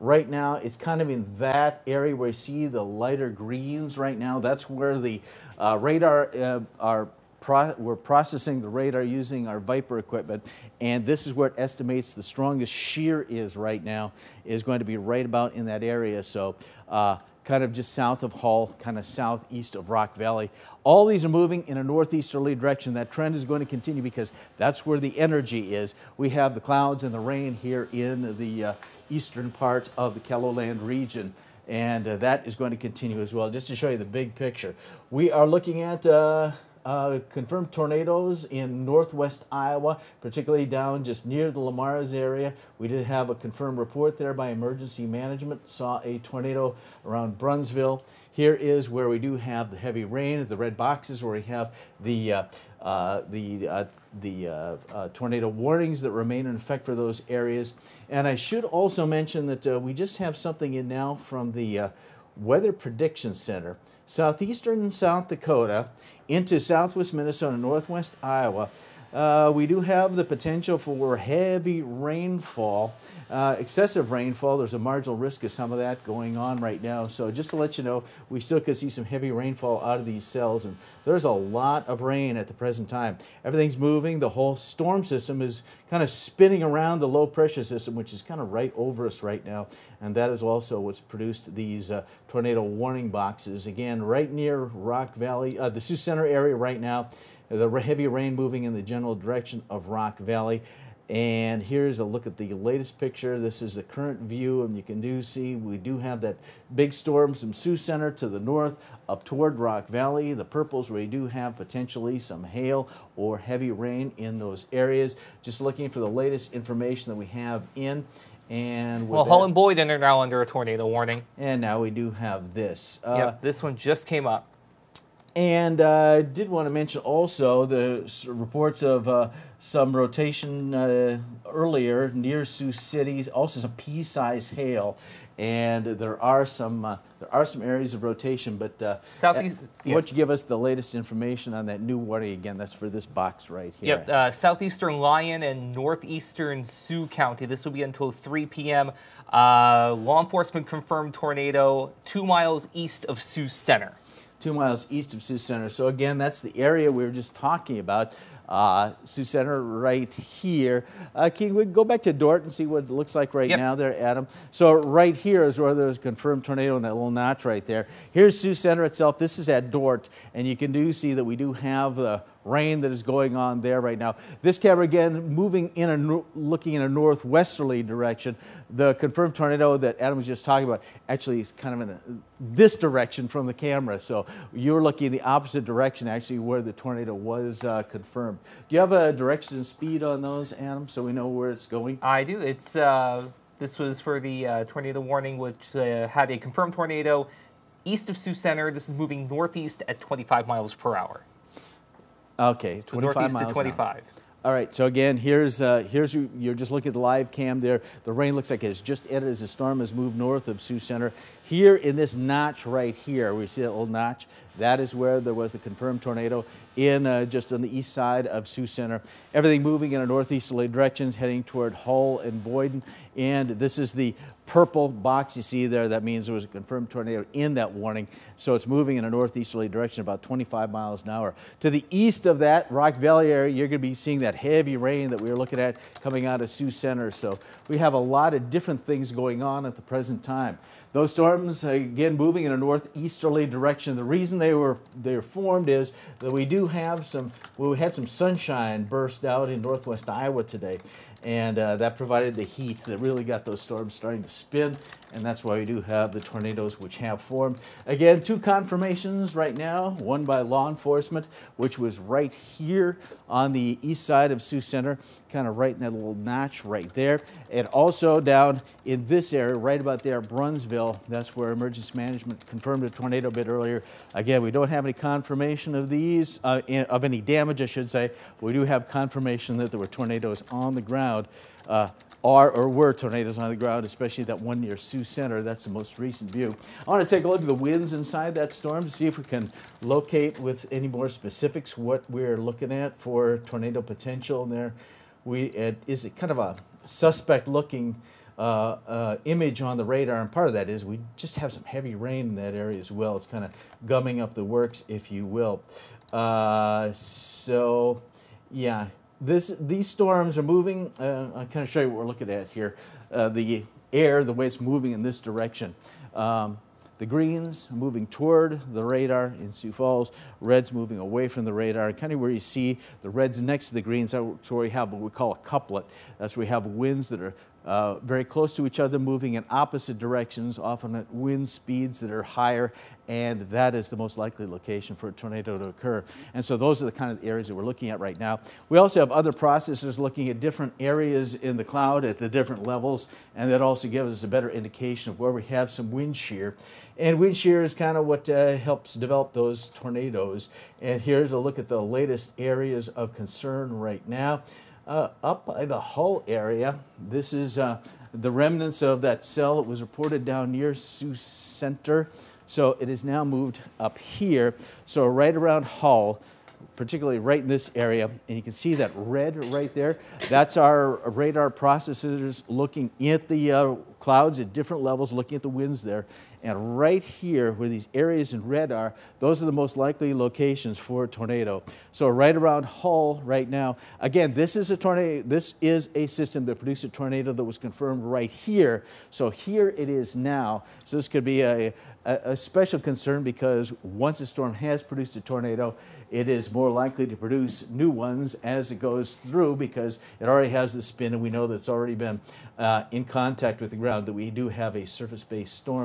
right now. It's kind of in that area where you see the lighter greens right now. That's where the radar we're processing the radar using our Viper equipment, and this is where it estimates the strongest shear is right now, is going to be right about in that area. So kind of just south of Hull, kind of southeast of Rock Valley. All these are moving in a northeasterly direction. That trend is going to continue because that's where the energy is. We have the clouds and the rain here in the eastern part of the KELOLAND region, and that is going to continue as well. Just to show you the big picture, we are looking at confirmed tornadoes in northwest Iowa, particularly down just near the Lamar's area. We did have a confirmed report there by emergency management, saw a tornado around Brunsville. Here is where we do have the heavy rain, the red boxes where we have the tornado warnings that remain in effect for those areas. And I should also mention that we just have something in now from the Weather Prediction Center. Southeastern South Dakota into southwest Minnesota, northwest Iowa. We do have the potential for heavy rainfall, excessive rainfall. There's a marginal risk of some of that going on right now. So just to let you know, we still could see some heavy rainfall out of these cells, and there's a lot of rain at the present time. Everything's moving. The whole storm system is kind of spinning around the low pressure system, which is kind of right over us right now. And that is also what's produced these tornado warning boxes. Again, right near Rock Valley, the Sioux Center area right now. The heavy rain moving in the general direction of Rock Valley. And here's a look at the latest picture. This is the current view, and you can see we do have that big storm from Sioux Center to the north up toward Rock Valley. The purples where you do have potentially some hail or heavy rain in those areas. Just looking for the latest information that we have in. And well, Hull and Boyden are now under a tornado warning. And now we do have this. Yep, this one just came up. And I did want to mention also the reports of some rotation earlier near Sioux City, also some pea-sized hail, and there are some areas of rotation. But Southeast, why don't you give us the latest information on that new warning again? That's for this box right here. Yep, southeastern Lyon and northeastern Sioux County. This will be until 3 p.m. Law enforcement confirmed tornado 2 miles east of Sioux Center. 2 miles east of Sioux Center. So again, that's the area we were just talking about. Sioux Center right here. Can we go back to Dordt and see what it looks like right now there, Adam? So right here is where there's a confirmed tornado in that little notch right there. Here's Sioux Center itself. This is at Dordt, and you can see that we do have the rain that is going on there right now. This camera again moving looking in a northwesterly direction. The confirmed tornado that Adam was just talking about actually is kind of in this direction from the camera. So you're looking in the opposite direction actually where the tornado was confirmed. Do you have a direction and speed on those, Adam, so we know where it's going? I do. It's this was for the tornado warning, which had a confirmed tornado east of Sioux Center. This is moving northeast at 25 miles per hour. Okay, 25 northeast miles to 25. All right, so again, here's you're just looking at the live cam there. The rain looks like it's just ended as the storm has moved north of Sioux Center. Here in this notch right here, we see that little notch. That is where there was the confirmed tornado in just on the east side of Sioux Center. Everything moving in a northeasterly direction, heading toward Hull and Boyden. And this is the purple box you see there. That means there was a confirmed tornado in that warning. So it's moving in a northeasterly direction about 25 miles an hour. To the east of that Rock Valley area, you're going to be seeing that heavy rain that we were looking at coming out of Sioux Center. So we have a lot of different things going on at the present time. Those storms, again, moving in a northeasterly direction. The reason they were formed is that we had some sunshine burst out in northwest Iowa today, and that provided the heat that really got those storms starting to spin, and that's why we do have the tornadoes which have formed. Again, 2 confirmations right now, one by law enforcement, which was right here on the east side of Sioux Center, kind of right in that little notch right there, and also down in this area, right about there, Brunsville. That's where emergency management confirmed a tornado a bit earlier. Again, we don't have any confirmation of these, of any damage, I should say. We do have confirmation that there were tornadoes on the ground. Were tornadoes on the ground, especially that one near Sioux Center. That's the most recent view. I want to take a look at the winds inside that storm to see if we can locate with any more specifics what we're looking at for tornado potential there. Is it kind of a suspect looking image on the radar, and part of that is we just have some heavy rain in that area as well. It's kind of gumming up the works, if you will. So, yeah, these storms are moving. I'll kind of show you what we're looking at here. The air, the way it's moving in this direction. The greens are moving toward the radar in Sioux Falls, reds moving away from the radar. Kind of where you see the reds next to the greens, that's where we have what we call a couplet. That's where we have winds that are very close to each other, moving in opposite directions, often at wind speeds that are higher, and that is the most likely location for a tornado to occur. And so those are the kind of areas that we're looking at right now. We also have other processors looking at different areas in the cloud at the different levels, and that also gives us a better indication of where we have some wind shear. And wind shear is kind of what helps develop those tornadoes. And here's a look at the latest areas of concern right now. Up by the Hull area, this is the remnants of that cell that was reported down near Sioux Center. So it is now moved up here. So right around Hull, particularly right in this area, and you can see that red right there. That's our radar processors looking at the clouds at different levels, looking at the winds there. And right here, where these areas in red are, those are the most likely locations for a tornado. So right around Hull right now, again, this is a tornado. This is a system that produced a tornado that was confirmed right here. So here it is now. So this could be a special concern because once a storm has produced a tornado, it is more likely to produce new ones as it goes through because it already has the spin, and we know that it's already been in contact with the ground, that we do have a surface-based storm.